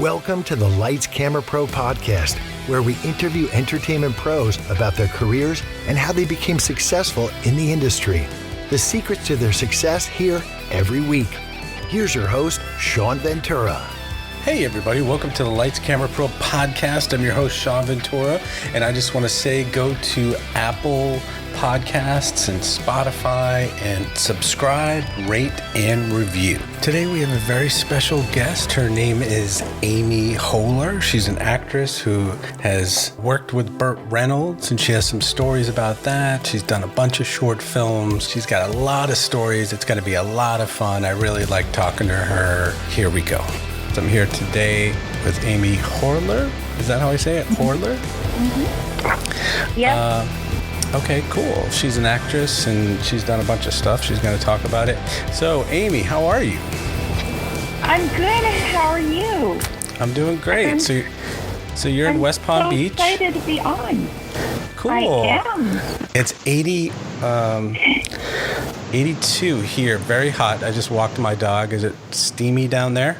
Welcome to the Lights Camera Pro podcast, where we interview entertainment pros about their careers and how they became successful in the industry. The secrets to their success here every week. Here's your host, Sean Ventura. Hey everybody, welcome to the Lights Camera Pro podcast. I'm your host, Sean Ventura, and I just want to say go to Apple Podcasts and Spotify and subscribe, rate, and review. Today we have a very special guest. Her name is Amy Hoerler. She's an actress who has worked with Burt Reynolds, and she has some stories about that. She's done a bunch of short films. She's got a lot of stories. It's going to be a lot of fun. I really like talking to her. Here we go. I'm here today with Amy Hoerler. Is that how I say it? Hoerler? Mm-hmm. Yeah. Okay, cool. She's an actress and she's done a bunch of stuff. She's going to talk about it. So, Amy, how are you? I'm good. How are you? I'm doing great. So you're in West Palm Beach? I'm so excited to be on. Cool. I am. It's 82 here. Very hot. I just walked my dog. Is it steamy down there?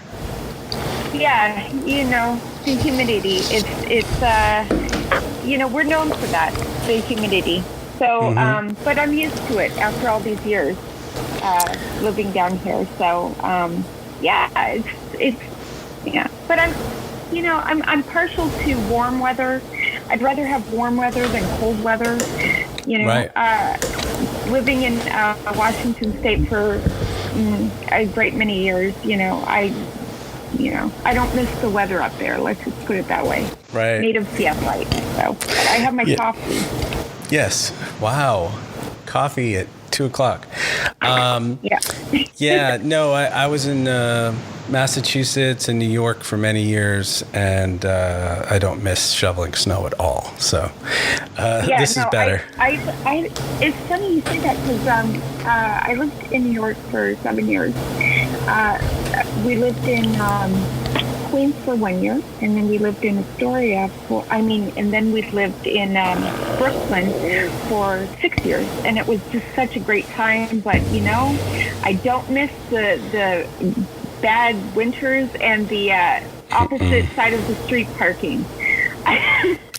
Yeah, the humidity. It's we're known for that, the humidity. So, but I'm used to it after all these years living down here. So, But I'm partial to warm weather. I'd rather have warm weather than cold weather. Right. Living in Washington State for a great many years, I don't miss the weather up there. Let's just put it that way. Right. Native Seattlite. So I have my coffee. Yes. Wow. Coffee at 2:00. Yeah. No, I was in Massachusetts and New York for many years, and I don't miss shoveling snow at all. So this is better. It's funny you say that because I lived in New York for 7 years. We lived in Queens for 1 year, and then we lived in Astoria and then we lived in Brooklyn for 6 years, and it was just such a great time. But I don't miss the bad winters and the opposite side of the street parking.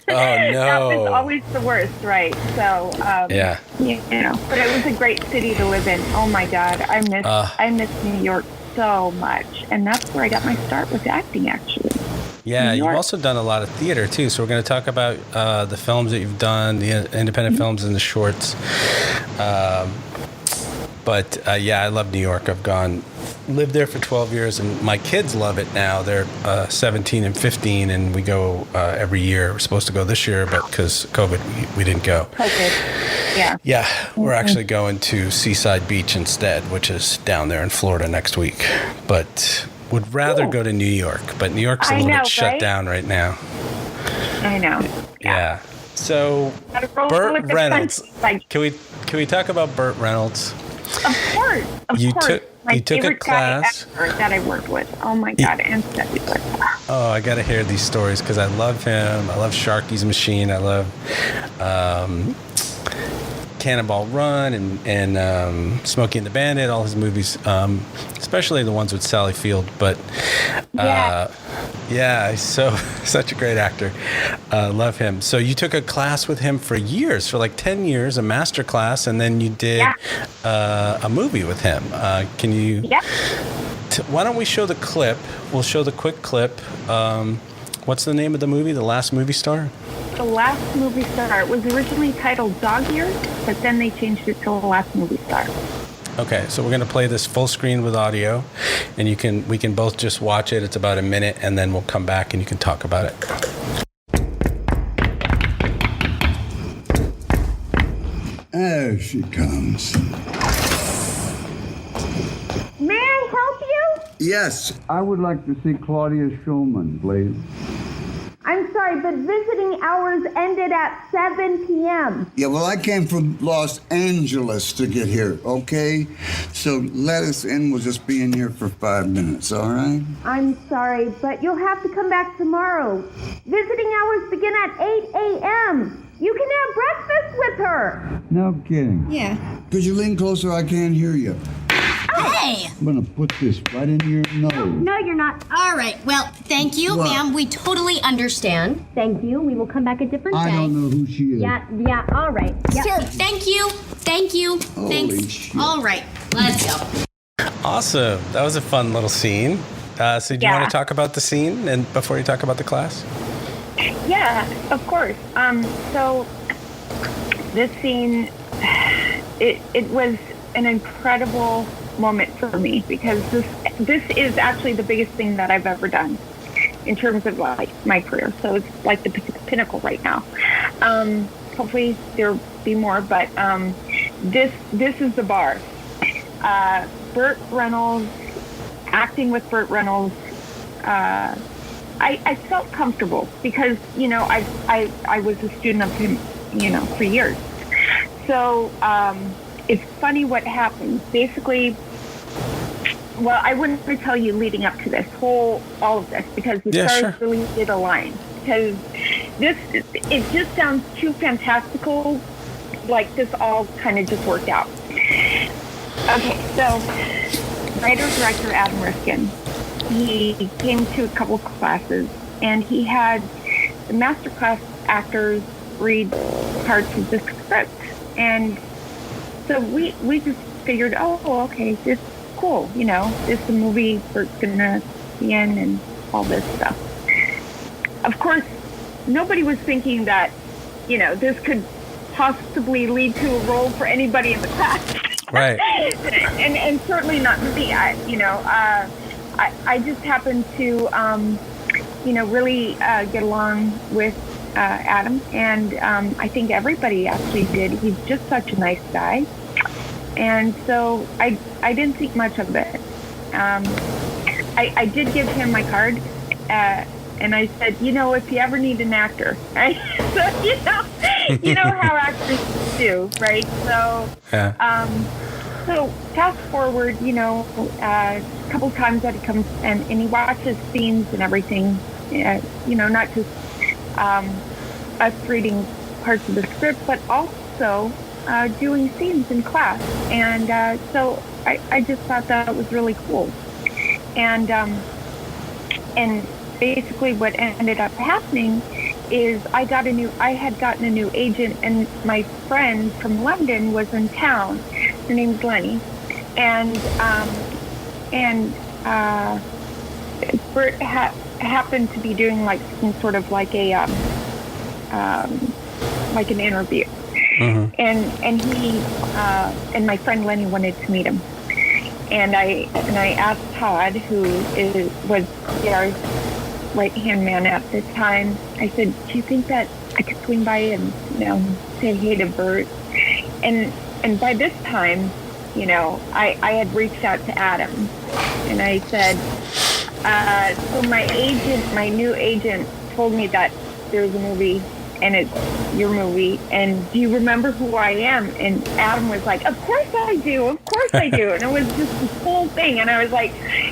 Oh no! That was always the worst, right? So yeah, but it was a great city to live in. Oh my God, I miss New York so much, and that's where I got my start with acting, actually. Yeah, you've also done a lot of theater too. So we're going to talk about the films that you've done, the independent films and the shorts. But I love New York. Lived there for 12 years, and my kids love it now. They're 17 and 15, and we go every year. We're supposed to go this year, but because COVID, we didn't go. COVID, yeah. Yeah, we're actually going to Seaside Beach instead, which is down there in Florida next week. But would rather go to New York, but New York's a little bit shut down right now. I know. Yeah. So, Burt Reynolds. Can we talk about Burt Reynolds? Of course. You took a class that I worked with. Oh my God, and February. Oh, I got to hear these stories because I love him. I love Sharky's Machine. I love Cannonball Run and Smokey and the Bandit. All his movies, especially the ones with Sally Field. But he's such a great actor. Love him. So you took a class with him for years, for like 10 years, a master class, and then you did a movie with him. Can you? Yeah. Why don't we show the clip? We'll show the quick clip. What's the name of the movie? The Last Movie Star? The Last Movie Star. It was originally titled Dog Years, but then they changed it to The Last Movie Star. Okay, so we're going to play this full screen with audio, and we can both just watch it. It's about a minute, and then we'll come back and you can talk about it. There she comes. May I help you? Yes, I would like to see Claudia Schulman, please. I'm sorry, but visiting hours ended at 7 p.m. Yeah, well, I came from Los Angeles to get here, okay? So let us in. We'll just be in here for 5 minutes, all right? I'm sorry, but you'll have to come back tomorrow. Visiting hours begin at 8 a.m. You can have breakfast with her. No kidding. Yeah. Could you lean closer? I can't hear you. Hey! I'm gonna put this right in your nose. No, you're not. All right, well, thank you, What? ma'am. We totally understand. Thank you. We will come back a different day. I don't know who she is. Yeah, all right. Yep. Sir, thank you. Holy Thanks. shit. All right, let's go. Awesome. That was a fun little scene. So do you want to talk about the scene and before you talk about the class? Yeah, of course. So this scene, it was an incredible moment for me because this is actually the biggest thing that I've ever done in terms of like my career. So it's like the pinnacle right now. Hopefully there'll be more, but this is the bar. Burt Reynolds, acting with Burt Reynolds. I felt comfortable because, you know, I was a student of him, you know, for years. So it's funny what happened. Basically, well, I wouldn't tell you leading up to this all of this because the stars really did align. Because it just sounds too fantastical, like this all kind of just worked out. Okay, so writer-director Adam Riskin, he came to a couple classes and he had the masterclass actors read parts of the script. And so we just figured, oh, okay, this is cool, you know, this is a movie Bert's gonna be in and all this stuff. Of course, nobody was thinking that, you know, this could possibly lead to a role for anybody in the class. Right. and certainly not me. I just happened to, you know, really get along with Adam, and I think everybody actually did. He's just such a nice guy, and so I didn't think much of it. I did give him my card, and I said, you know, if you ever need an actor, right? So you know how actors do, right? So so fast forward, you know, a couple times that he comes and he watches scenes and everything, you know, not just us reading parts of the script, but also doing scenes in class. And so I just thought that was really cool. And basically what ended up happening is I had gotten a new agent, and my friend from London was in town. Her name's Lenny, and Bert happened to be doing like some sort of like a like an interview, and he and my friend Lenny wanted to meet him, and I asked Todd, who was our right-hand man at the time. I said, do you think that I could swing by and, you know, say hey to Bert? And by this time, you know, I had reached out to Adam, and I said, so my new agent told me that there's a movie, and it's your movie, and do you remember who I am? And Adam was like, of course I do, and it was just this whole thing, and I was like,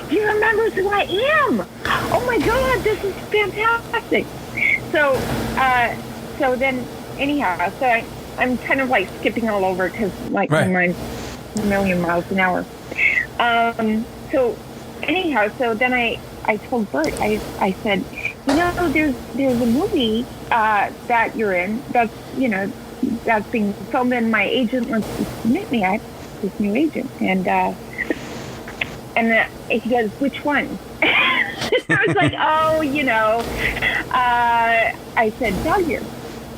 he remembers who I am. Oh my God, this is fantastic. So then anyhow, so I'm kind of like skipping all over because like my mind's a million miles an hour. So anyhow, so then I told Bert, I said, you know, there's a movie that you're in that's, you know, that's being filmed, and my agent wants to submit me. I have this new agent, and he goes, which one? I was like, oh, you know, I said, Dogyear.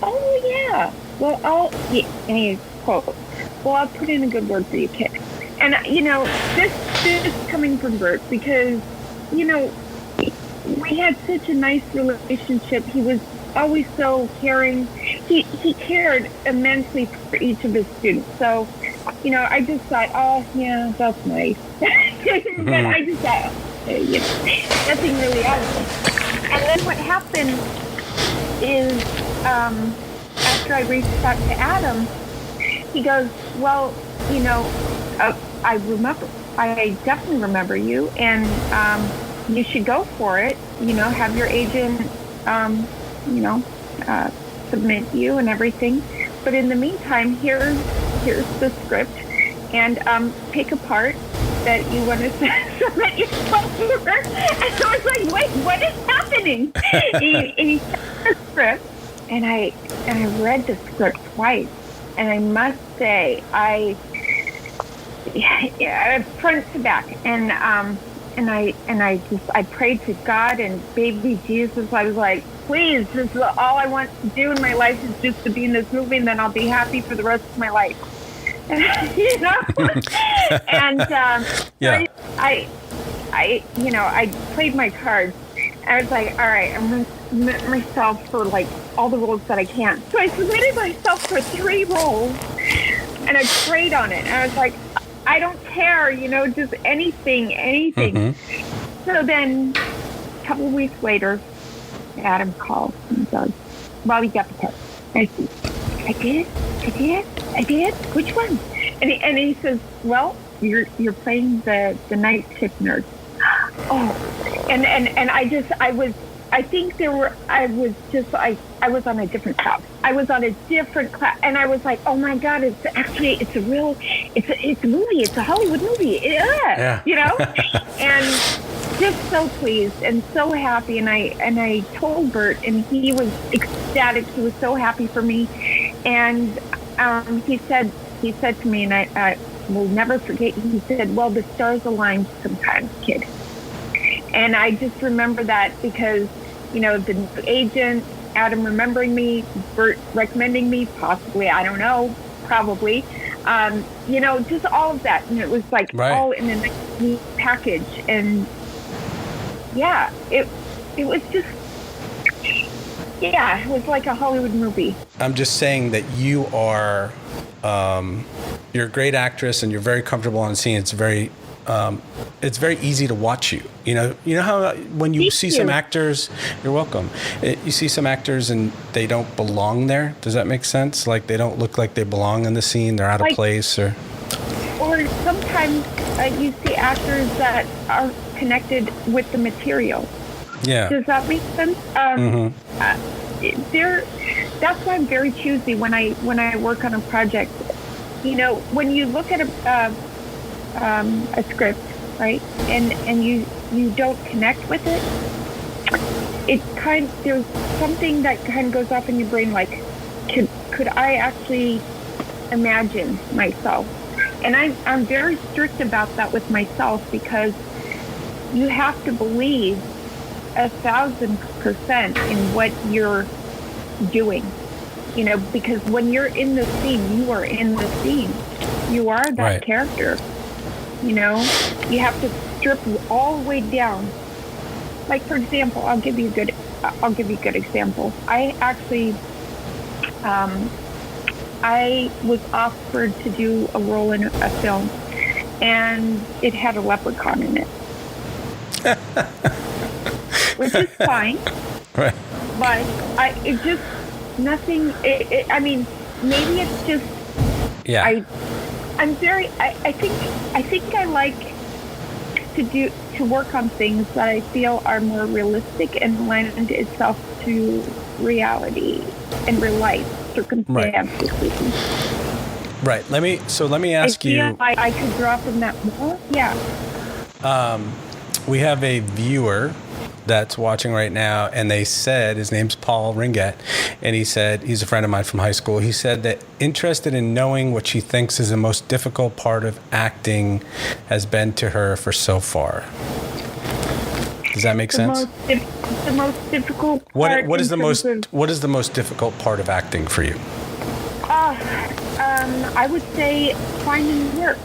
Oh, yeah. Well, and he quote, well, I'll put in a good word for you, kid. And, you know, this is coming from Bert because, you know, we had such a nice relationship. He was always so caring. He cared immensely for each of his students. So, you know, I just thought, oh, yeah, that's nice. But I just thought, you know, nothing really out of it. And then what happened is after I reached out to Adam, he goes, well, you know, I definitely remember you, and you should go for it. You know, have your agent, you know, submit you and everything. But in the meantime, here's the script, and pick a part that you want to submit your phone work. And I was like, wait, what is happening? he sent the script, and I read the script twice. And I must say, front to back, and I prayed to God and baby Jesus. I was like, please, this is all I want to do in my life is just to be in this movie, and then I'll be happy for the rest of my life. You know? And yeah. I played my cards. I was like, all right, I'm going to submit myself for like all the roles that I can. So I submitted myself for 3 roles, and I prayed on it. And I was like, I don't care, just anything. Mm-hmm. So then a couple of weeks later, Adam called and said, well, we got the part. I said, I did? Which one? And he says, well, you're playing the night shift nurse. Oh, and I was on a different class. I was on a different class, and I was like, oh my God, it's a movie. It's a Hollywood movie. Yeah. And just so pleased and so happy. And I told Bert, and he was ecstatic. He was so happy for me. And he said to me, and I will never forget, he said, well, the stars align sometimes, kid. And I just remember that because, the agent, Adam remembering me, Bert recommending me, possibly, I don't know, probably, just all of that. And it was like all in a neat package. And yeah, it was just, it was like a Hollywood movie. I'm just saying that you are, you're a great actress and you're very comfortable on scene. It's very easy to watch you. You know how when you see some actors, you're welcome. You see some actors and they don't belong there. Does that make sense? Like they don't look like they belong in the scene. They're out of place, or sometimes you see actors that are connected with the material. Yeah. Does that make sense? That's why I'm very choosy when I work on a project. When you look at a script, right, and you don't connect with it, there's something that kind of goes off in your brain, like, could I actually imagine myself? And I'm very strict about that with myself, because you have to believe 1,000% in what you're doing, because when you're in the scene, you are in the scene. You are that character. You have to strip all the way down. Like, for example, I'll give you a good example. I actually, I was offered to do a role in a film, and it had a leprechaun in it. Which is fine. Right. But I mean, maybe it's just, yeah. I think I like to work on things that I feel are more realistic and lend itself to reality and real life circumstances. Right. Let me ask you. I could draw from that more. Yeah. We have a viewer that's watching right now, and they said, his name's Paul Ringett, and he said, he's a friend of mine from high school, he said that interested in knowing what she thinks is the most difficult part of acting has been to her for so far. Does that make sense? The most difficult part. What is the most difficult part of acting for you? I would say finding work.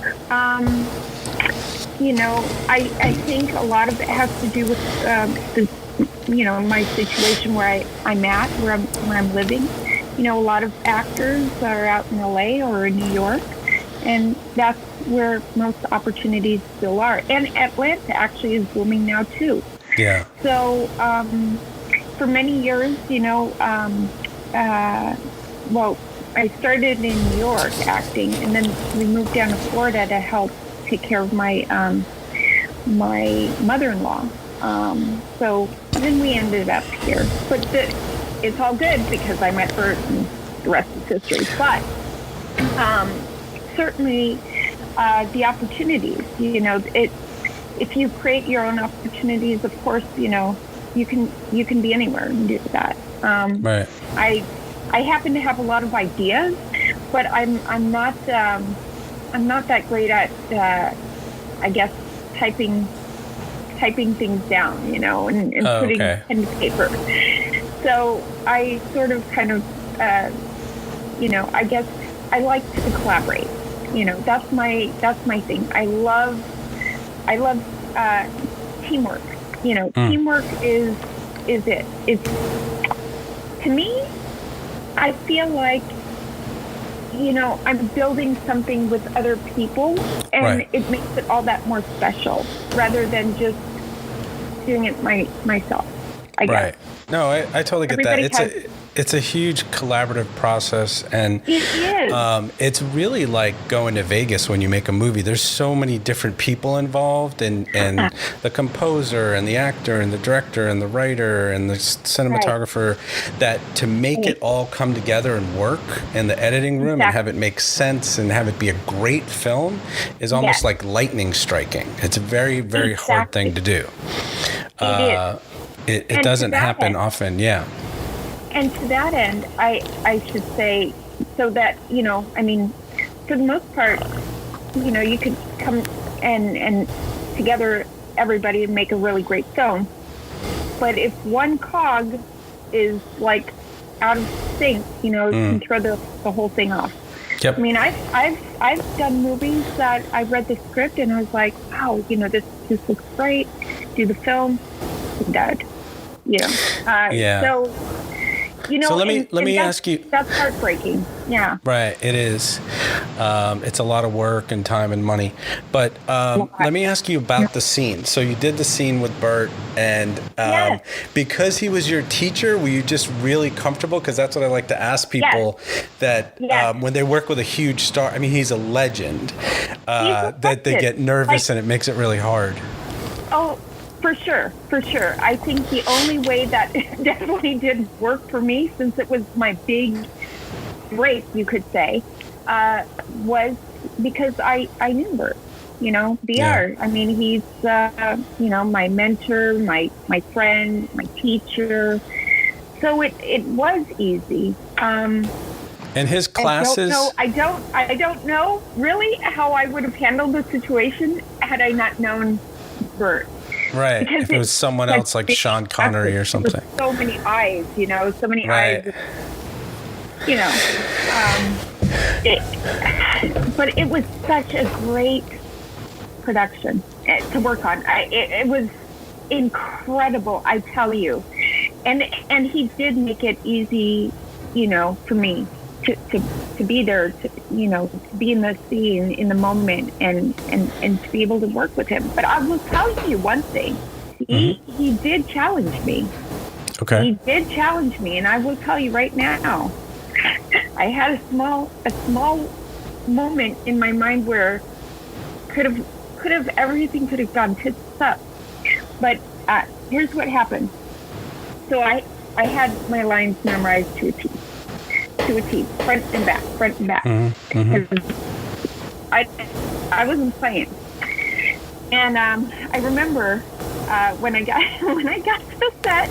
I think a lot of it has to do with my situation where I'm at, where I'm living. A lot of actors are out in LA or in New York, and that's where most opportunities still are. And Atlanta actually is booming now too. Yeah. So for many years, I started in New York acting, and then we moved down to Florida to help take care of my my mother-in-law. So then we ended up here. But it's all good because I met Bert, and the rest is history. But certainly the opportunities. You know, if you create your own opportunities, of course, you know, you can be anywhere and do that. Right. I happen to have a lot of ideas, but I'm not that great at I guess typing things down, you know, and putting pen to paper. So I sort of kind of you know, I guess I like to collaborate. You know, that's my thing. I love teamwork. You know, teamwork is it. It's, to me, I feel like, you know, I'm building something with other people, and it makes it all that more special rather than just doing it myself, I guess. Right. No, I totally get that. It's a huge collaborative process, and it is. It's really like going to Vegas when you make a movie. There's so many different people involved, and the composer and the actor and the director and the writer and the cinematographer, that to make it all come together and work in the editing room and have it make sense and have it be a great film is almost like lightning striking. It's a very, very hard thing to do. It doesn't happen often. Yeah. And to that end, I should say, so that, you know, I mean, for the most part, you know, you could come and together everybody and make a really great film. But if one cog is like out of sync, you know, it can throw the whole thing off. Yep. I mean, I've done movies that I read the script and I was like, wow, you know, this looks great. Do the film, dead. You know. So. You know, so let me ask you. That's heartbreaking. Yeah. Right. It is. It's a lot of work and time and money. But let me ask you about the scene. So you did the scene with Bert, and because he was your teacher, were you just really comfortable? Because that's what I like to ask people, that when they work with a huge star, I mean, he's a legend, that they get nervous and it makes it really hard. Oh, for sure. I think the only way that definitely did work for me, since it was my big break, you could say, was because I knew Bert, you know, BR. I mean, he's, you know, my mentor, my friend, my teacher. So it was easy. And his classes? I don't know really how I would have handled the situation had I not known Bert. Right. Because if it was someone else like Sean Connery or something. So many eyes, you know, eyes, you know. But it was such a great production to work on. It was incredible, I tell you. And he did make it easy, you know, for me to be there, to, you know, to be in the scene, in the moment, and to be able to work with him. But I will tell you one thing. He did challenge me. Okay. He did challenge me, and I will tell you right now, I had a small moment in my mind where everything could have gone tits up. But here's what happened. So I had my lines memorized to a T, front and back. I wasn't playing, and I remember when I got to the set,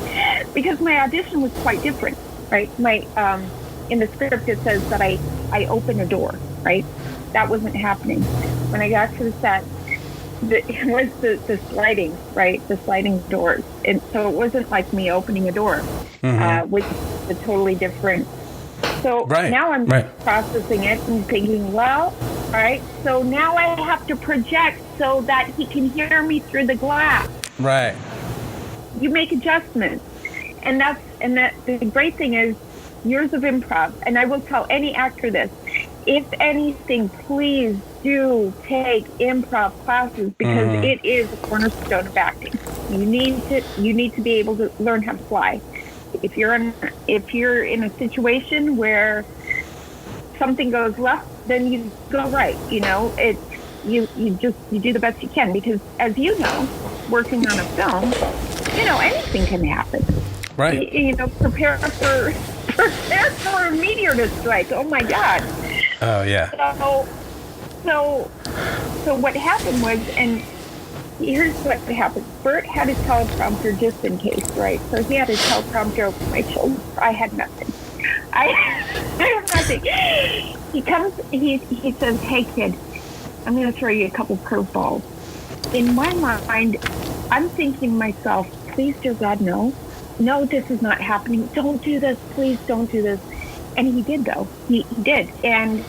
because my audition was quite different, right? My in the script it says that I open a door, right? That wasn't happening. When I got to the set, it was the sliding, right? The sliding doors, and so it wasn't like me opening a door, which is a totally different. So now I'm processing it and thinking, well, all right, so now I have to project so that he can hear me through the glass. Right. You make adjustments. And the great thing is years of improv, and I will tell any actor this, if anything, please do take improv classes, because it is a cornerstone of acting. You need to be able to learn how to fly. If you're in a situation where something goes left, then you go right. You know, you do the best you can, because as you know, working on a film, you know, anything can happen. Right. You know, prepare for a meteor to strike. Oh my God. Oh yeah. So so what happened was, and here's what happened. Bert had his teleprompter just in case, right? So he had his teleprompter over my shoulder. I had nothing. I have nothing. He comes, he says, "Hey kid, I'm going to throw you a couple curveballs." In my mind, I'm thinking to myself, please dear God, no, this is not happening. Don't do this, please don't do this. And he did though. He did. And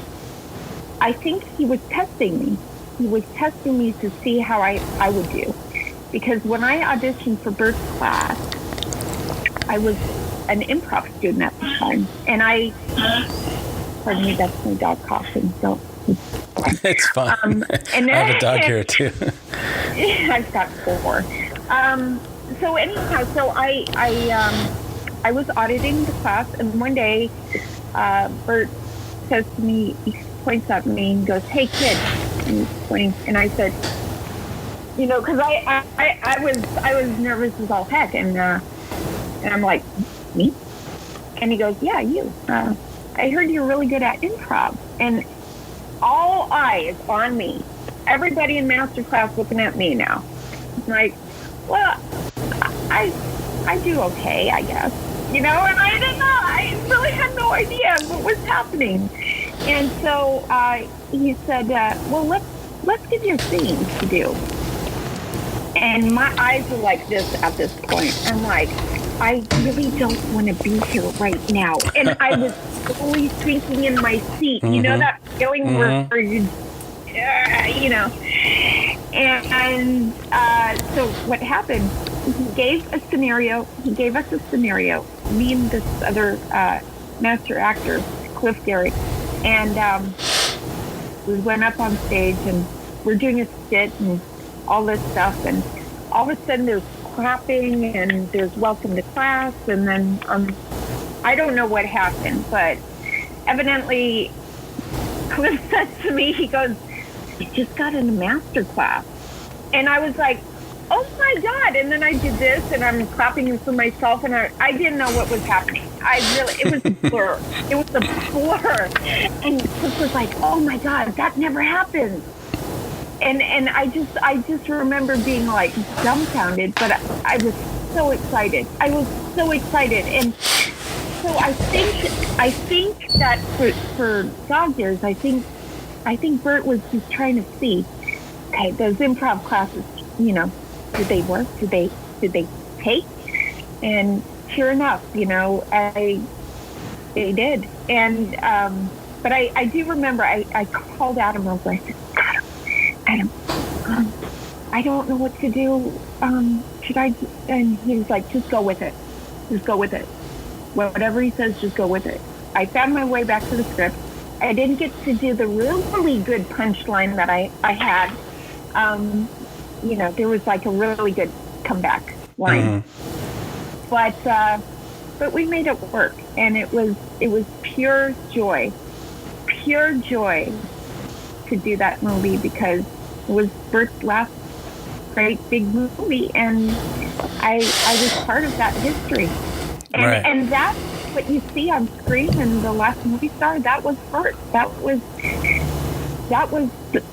I think he was testing me. He was testing me to see how I would do. Because when I auditioned for Bert's class, I was an improv student at the time. And pardon me, that's my dog coughing, so. It's fine. And I have a dog here too. I've got 4. So anyhow, so I was auditing the class, and one day, Bert says to me, he points at me and goes, "Hey kid," and he's pointing, and I said, because I was nervous as all heck, and I'm like, "Me?" And he goes, "Yeah, you. I heard you're really good at improv," and all eyes on me. Everybody in master class looking at me now. I'm like, well, I do okay, I guess. And I didn't know. I really had no idea what was happening. And so he said, well, let's give you a scene to do. And my eyes were like this at this point. I'm like, I really don't want to be here right now. And I was fully sinking in my seat. Mm-hmm. That feeling where you, And so what happened, he gave us a scenario, me and this other master actor, Cliff Garrett, and we went up on stage and we're doing a skit and all this stuff, and all of a sudden there's clapping and there's welcome to class, and then I don't know what happened, but evidently Cliff says to me, he goes, "You just got in a master class." And I was like, oh my God. And then I did this, and I'm clapping for myself, and I didn't know what was happening. It was a blur. It was a blur. And Cliff was like, oh my God, that never happened. And I just remember being like dumbfounded, but I was so excited. And so I think that for dog years, I think Bert was just trying to see, okay, those improv classes, did they work? Did they take? And sure enough, they did. And but I do remember I called Adam over. I said, Adam, I don't know what to do. Should I? And he was like, just go with it. Just go with it. Whatever he says, just go with it. I found my way back to the script. I didn't get to do the really good punchline that I had. There was like a really good comeback line. Mm-hmm. But we made it work, and it was pure joy to do that movie, because it was Bert's last great big movie, and I was part of that history. And, right. And that's what you see on screen in The Last Movie Star. That was Bert. That was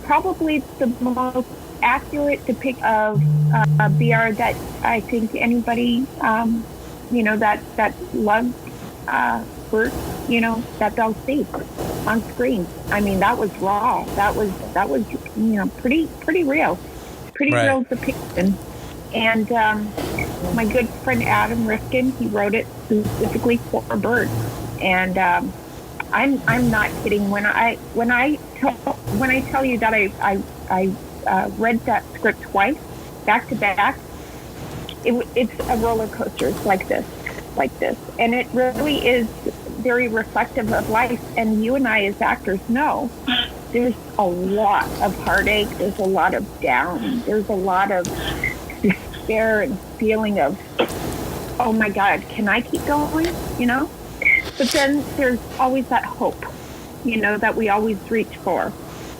probably the most accurate depiction of BR that I think anybody, that loves Bert, that they'll see on screen. I mean, that was raw. That was pretty real. Pretty right. real depiction. And my good friend Adam Rifkin, he wrote it specifically for Bert. And I'm not kidding when I tell you that I read that script twice, back to back. It's a roller coaster. It's like this, and it really is very reflective of life. And you and I, as actors, know there's a lot of heartache. There's a lot of down. There's a lot of despair and feeling of, oh my God, can I keep going? But then there's always that hope, that we always reach for.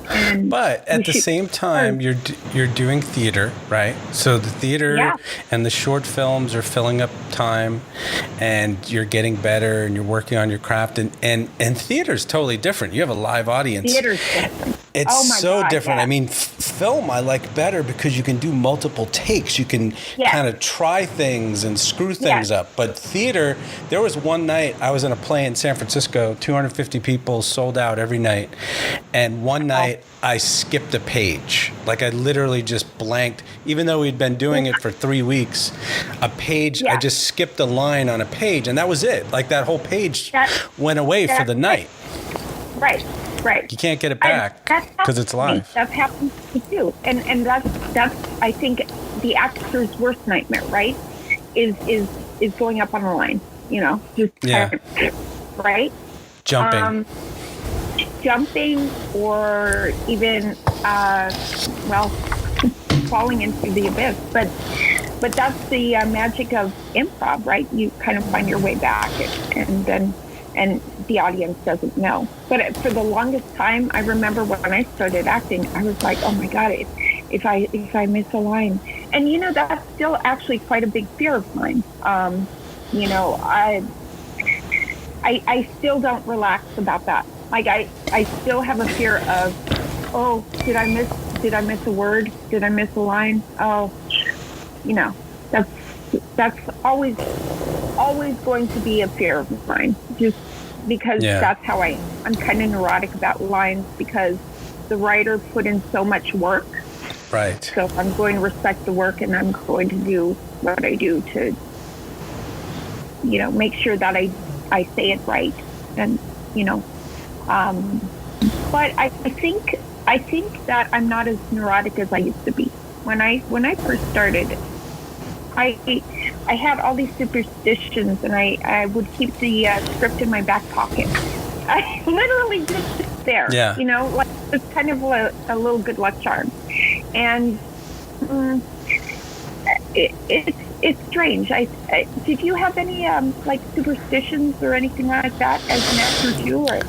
But at the same time, you're doing theater, right? So the theater and the short films are filling up time, and you're getting better, and you're working on your craft. And theater's totally different. You have a live audience. Theater's different. It's Oh my so God, different. yeah. I mean, film I like better because you can do multiple takes. You can Yes. kind of try things and screw things Yes. up. But theater, there was one night I was in a play in San Francisco, 250 people, sold out every night. And one night I skipped a page. Like I literally just blanked, even though we'd been doing it for 3 weeks, a page, I Yeah. just skipped a line on a page and that was it. Like that whole page That- went away for that's the night. Right. You can't get it back because it's live. That's happened to me too, and that's I think the actor's worst nightmare, right? Is going up on the line, just Yeah. right? Jumping. Jumping, or even falling into the abyss. But that's the magic of improv, right? You kind of find your way back, and the audience doesn't know. But for the longest time, I remember when I started acting, I was like, oh my God, if I miss a line. And that's still actually quite a big fear of mine. I still don't relax about that. Like I still have a fear of, oh, did I miss a word? Did I miss a line? Oh, that's always going to be a fear of mine, just because that's how I'm kind of neurotic about lines, because the writer put in so much work. Right. So I'm going to respect the work, and I'm going to do what I do to, make sure that I say it right. And, but I think that I'm not as neurotic as I used to be. When I first started, I had all these superstitions, and I would keep the script in my back pocket. I literally just sit there, like it's kind of a little good luck charm. And it's strange. Did you have any like superstitions or anything like that as an actor too? Or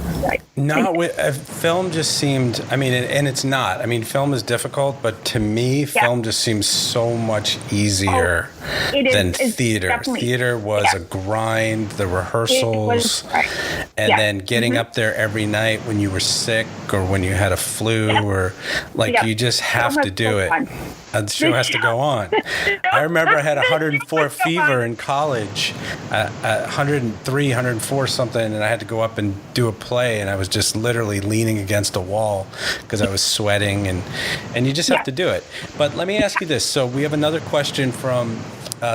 No, film just seemed, and it's not. Film is difficult, but to me, film just seems so much easier than theater. Theater was a grind, the rehearsals, and then getting up there every night when you were sick or when you had a flu or you just have to do it. The show has to go on. I remember I had 104 fever in college, 103, 104 something, and I had to go up and do a play, and I was just literally leaning against a wall because I was sweating, and you just have to do it. But let me ask you this. So we have another question from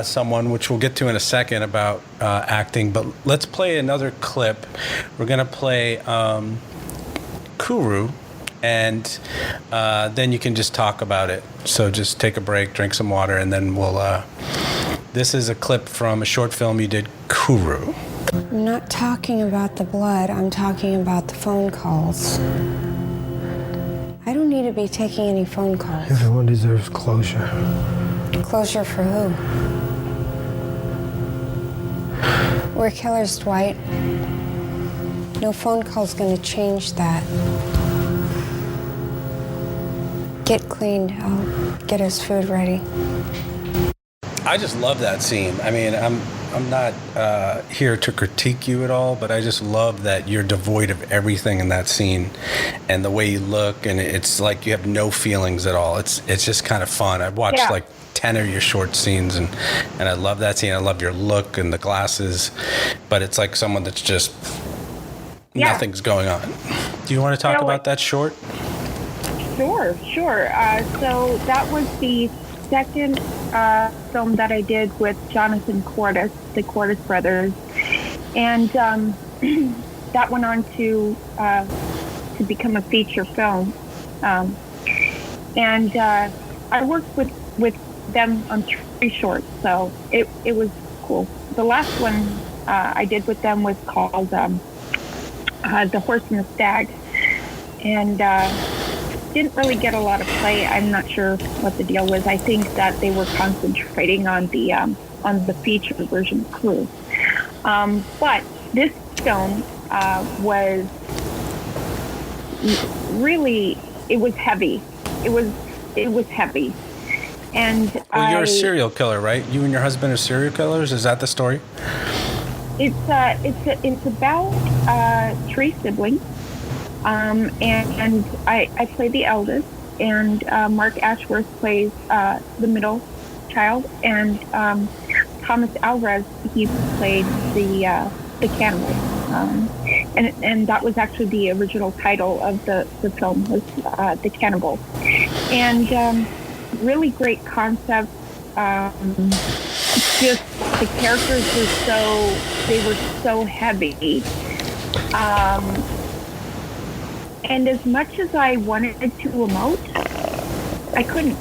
someone, which we'll get to in a second, about acting, but let's play another clip. We're going to play Kuru, and then you can just talk about it. So just take a break, drink some water, and then we'll... this is a clip from a short film you did, Kuru. I'm not talking about the blood, I'm talking about the phone calls. I don't need to be taking any phone calls. Everyone deserves closure. Closure for who? We're killers, Dwight. No phone call's gonna change that. Get cleaned, I'll get his food ready. I just love that scene. I'm not here to critique you at all, but I just love that you're devoid of everything in that scene, and the way you look, and it's like you have no feelings at all. It's just kind of fun. I've watched like 10 of your short scenes, and I love that scene. I love your look and the glasses, but it's like someone that's just nothing's going on. Do you want to talk about that short? Sure. So that was the second film that I did with Jonathan Cordes, the Cordes brothers, and that went on to become a feature film. And I worked with them on 3 shorts, so it was cool. The last one I did with them was called The Horse and the Stag, and didn't really get a lot of play. I'm not sure what the deal was. I think that they were concentrating on the feature version of Kuru. But this film was really, it was heavy. It was heavy. And you're a serial killer, right? You and your husband are serial killers. Is that the story? It's about 3 siblings, And I play the eldest, and Mark Ashworth plays the middle child, and Thomas Alvarez, he played the cannibal. And that was actually the original title of the film, was The Cannibal. And really great concept. Just the characters were so heavy. And as much as I wanted to emote, I couldn't.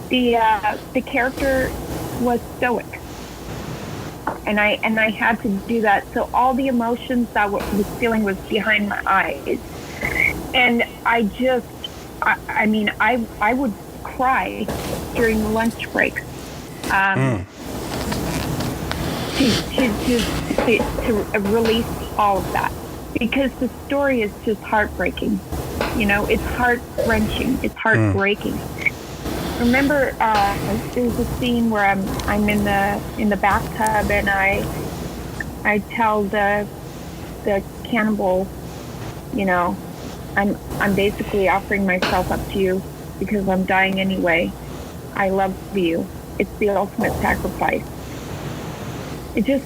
The character was stoic. And I had to do that. So all the emotions that I was feeling was behind my eyes. And I would cry during the lunch breaks. To release all of that. Because the story is just heartbreaking. It's heart-wrenching. It's heartbreaking. Remember, there's a scene where I'm in the bathtub, and I tell the cannibal, I'm basically offering myself up to you because I'm dying anyway. I love you. It's the ultimate sacrifice. It just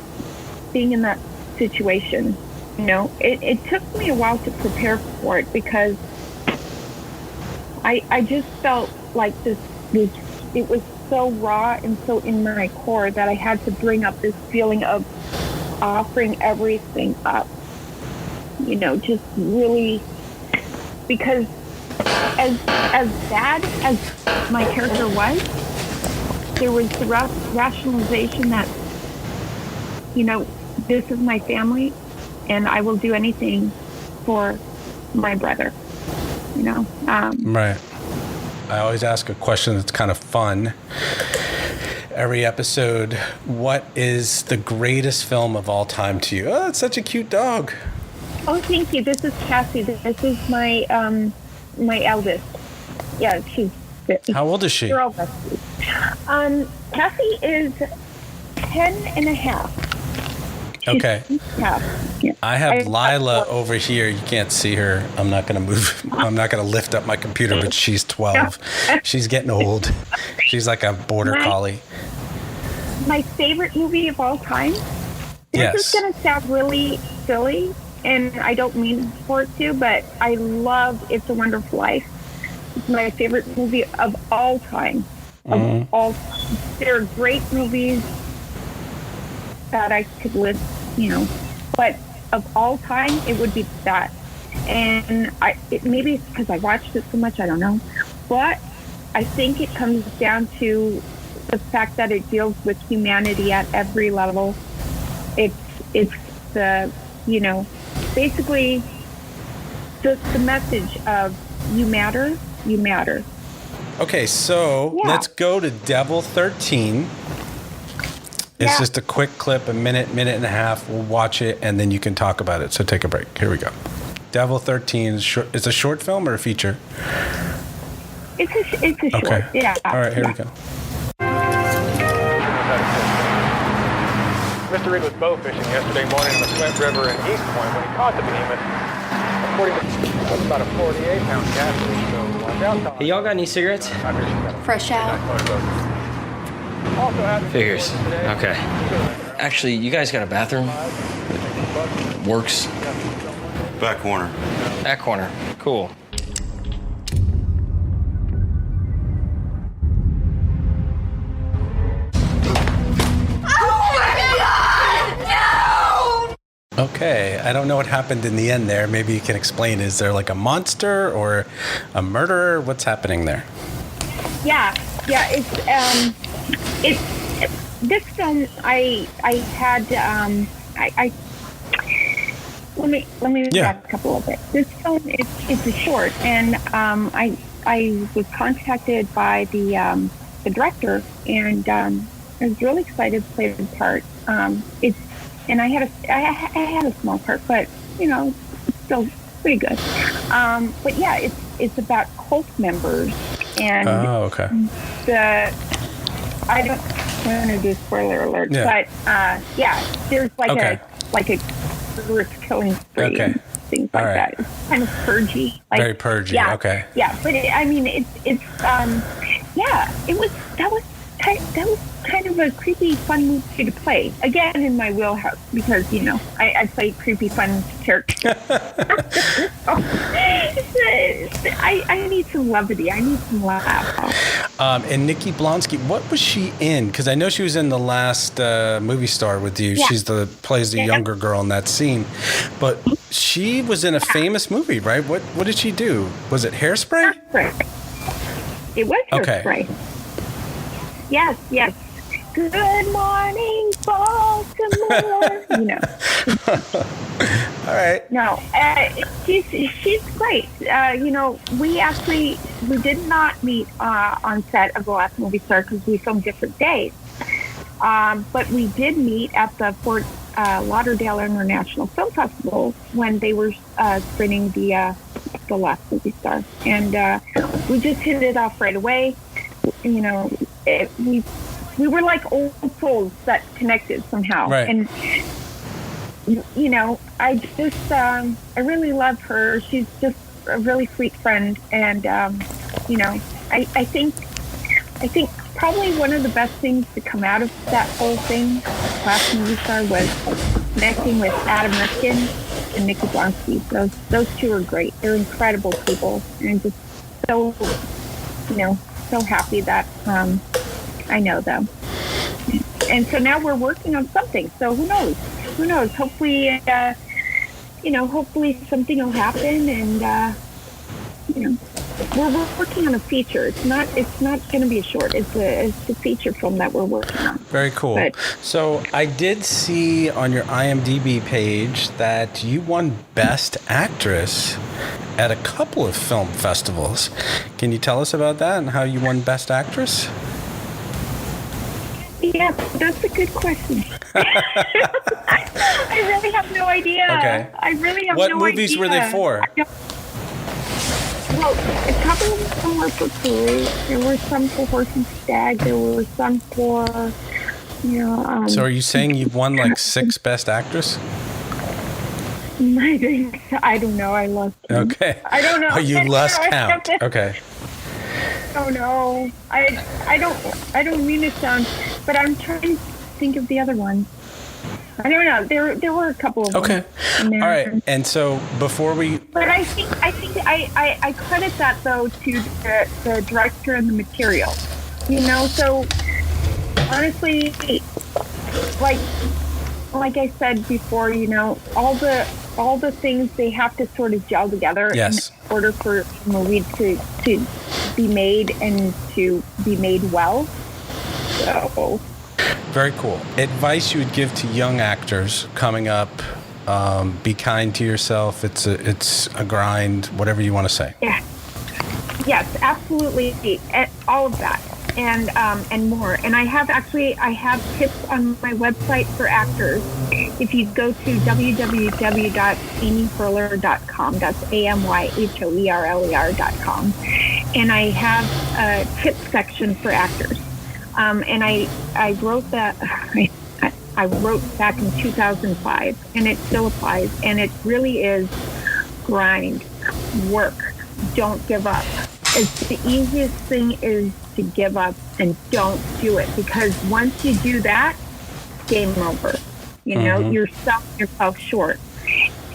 being in that situation, it took me a while to prepare for it because I just felt like it was so raw and so in my core that I had to bring up this feeling of offering everything up. Just really, because as bad as my character was, there was the rationalization that, this is my family and I will do anything for my brother, Right. I always ask a question that's kind of fun every episode. What is the greatest film of all time to you? Oh, it's such a cute dog. Oh, thank you. This is Cassie. This is my my eldest. Yeah, she's... How old is she? They're all besties. Cassie is 10 and a half. Okay. Yeah. I have Lila over here. You can't see her. I'm not going to move. I'm not going to lift up my computer, but she's 12. She's getting old. She's like a border collie. My favorite movie of all time? This is going to sound really silly, and I don't mean for it to, but I love It's a Wonderful Life. It's my favorite movie of all time. Of all time. There are great movies that I could list, but of all time, it would be that. And maybe it's because I watched it so much, I don't know. But I think it comes down to the fact that it deals with humanity at every level. It's the, basically the message of you matter, you matter. Okay, so let's go to Devil 13. It's just a quick clip, a minute and a half. We'll watch it, and then you can talk about it. So take a break. Here we go. Devil 13 is a short film or a feature? It's a short. Okay. Yeah. All right, here we go. Mr. Reed was bow fishing yesterday morning in the Flint River in East Point when he caught the behemoth. According to that's about a 48-pound catfish. So downtown. Hey, y'all got any cigarettes? Fresh out. Figures. Okay. Actually, you guys got a bathroom? Works. Back corner. Back corner. Cool. Okay, I don't know what happened in the end there. Maybe you can explain. Is there like a monster or a murderer? What's happening there? Yeah. It's this film. I had let me back a couple of it. This film it's a short, and I was contacted by the director, and I was really excited to play the part. And I had a small part, but it's still pretty good. But yeah, it's about cult members, and I don't want to do spoiler alert, but there's like a group killing spree. Okay. things like that. It's kind of purgy. Like, very purgy. Yeah, okay. Yeah, but it was kind of a creepy, fun movie to play. Again, in my wheelhouse, because, you know, I play creepy, fun characters. I need some levity. I need some laugh. And Nikki Blonsky, what was she in? Because I know she was in the last Movie Star with you. Yeah. She's plays the younger girl in that scene. But she was in a famous movie, right? What did she do? Was it Hairspray? Hairspray. It was Hairspray. Okay. Yes. Good morning, Baltimore. You know. All right. No, she's great. You know, we did not meet on set of the last Movie Star because we filmed different days. But we did meet at the Fort Lauderdale International Film Festival when they were screening the last Movie Star, and we just hit it off right away. You know, we were like old souls that connected somehow. Right. And, you know, I just, I really love her. She's just a really sweet friend. And, you know, I think probably one of the best things to come out of that whole thing, last Movie Star, was connecting with Adam Rifkin and Nikki Blonsky. Those two are great. They're incredible people. And I'm just so, you know, so happy that I know them. And so now we're working on something. So who knows? Hopefully, you know, hopefully something will happen. And, you know, we're working on a feature. It's not going to be a short. It's a feature film that we're working on. Very cool. But, so I did see on your IMDb page that you won Best Actress at a couple of film festivals. Can you tell us about that and how you won Best Actress? yeah, that's a good question. I really have no idea. Okay. I really have what no idea. What movies were they for? Well, a couple of them were for Kuru. There were some for Horse and Stag. There were some for, you know... so are you saying you've won like 6 Best Actress? I don't know. I lost count. Okay. I don't know. Oh, you lost count. Okay. Oh no. I don't mean to sound, but I'm trying to think of the other ones. I don't know. There were a couple of them. Okay. All right. And so before we... But I think I credit that though to the director and the material. You know, so honestly, like I said before, you know, all the things, they have to sort of gel together in order for a movie to be made and to be made well. So very cool. Advice you would give to young actors coming up: be kind to yourself. It's a grind. Whatever you want to say. Yeah. Yes, absolutely. All of that. And more. And I have tips on my website for actors. If you go to www.amyhoerler.com, that's AMYHOERLER.com, and I have a tip section for actors. And I wrote that. I wrote back in 2005, and it still applies. And it really is grind, work, don't give up. It's the easiest thing is to give up and don't do it, because once you do that, game over. You know, you're selling yourself short.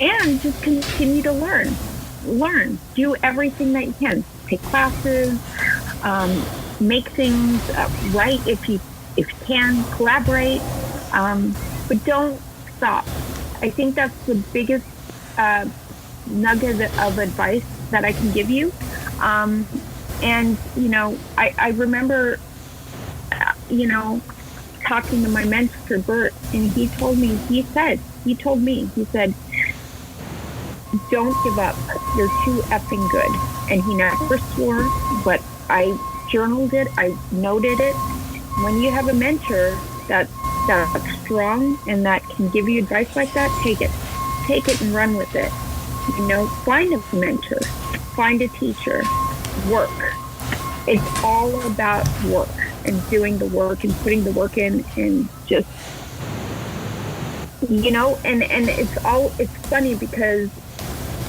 And just continue to learn. Do everything that you can. Take classes, make things, write if you can, collaborate, but don't stop. I think that's the biggest nugget of advice that I can give you. And, you know, I remember, you know, talking to my mentor, Bert, and he told me, he said, don't give up. You're too effing good. And he never swore, but I journaled it. I noted it. When you have a mentor that's strong and that can give you advice like that, take it and run with it. You know, find a mentor, find a teacher, work. It's all about work and doing the work and putting the work in, and just, you know, and it's funny because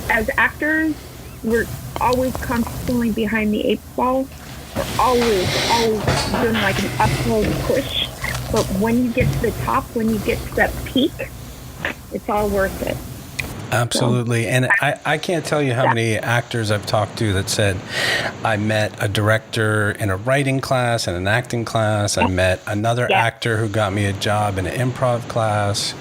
as actors, we're always constantly behind the 8 ball. We're always doing like an uphill push. But when you get to the top, when you get to that peak, it's all worth it. Absolutely. And I can't tell you how many actors I've talked to that said, I met a director in a writing class and an acting class. I met another actor who got me a job in an improv class.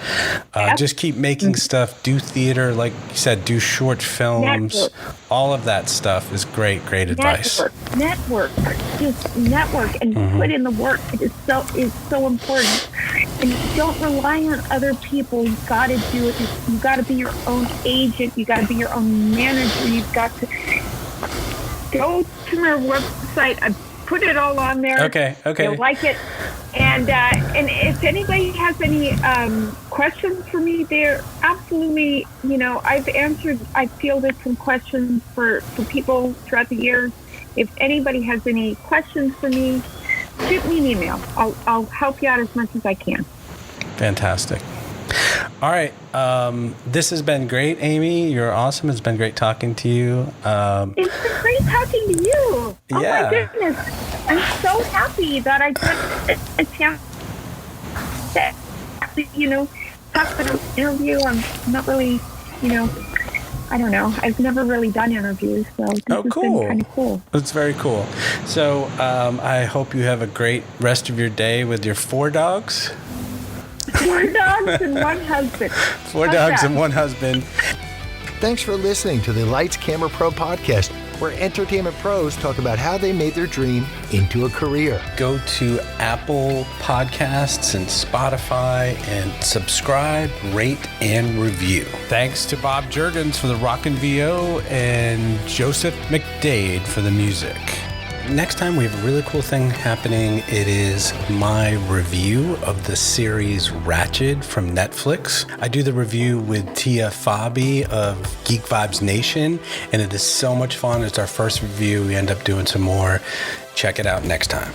Just keep making stuff, do theater, like you said, do short films. All of that stuff is great advice. Network. Just network and put in the work. It is so important. And don't rely on other people. You've got to do it. You've got to be your own agent. You've got to be your own manager. You've got to go to my website. I put it all on there. Okay. You'll like it. And if anybody has any questions for me, they're absolutely, I've fielded some questions for people throughout the years. If anybody has any questions for me, shoot me an email. I'll help you out as much as I can. Fantastic. All right. This has been great, Amy. You're awesome. It's been great talking to you. It's been great talking to you. Oh, my goodness. I'm so happy that I got a chance to, talk about an interview. I'm not really, I don't know. I've never really done interviews, so this has been kind of cool. That's very cool. So I hope you have a great rest of your day with your 4 dogs. 4 dogs and 1 husband. 4 dogs and 1 husband. Thanks for listening to the Lights Camera Pro podcast, where entertainment pros talk about how they made their dream into a career. Go to Apple Podcasts and Spotify and subscribe, rate, and review. Thanks to Bob Juergens for the Rockin' VO and Joseph McDade for the music. Next time we have a really cool thing happening. It is my review of the series Ratched from Netflix. I do the review with Tia Fabi of Geek Vibes Nation, and it is so much fun. It's our first review. We end up doing some more. Check it out next time.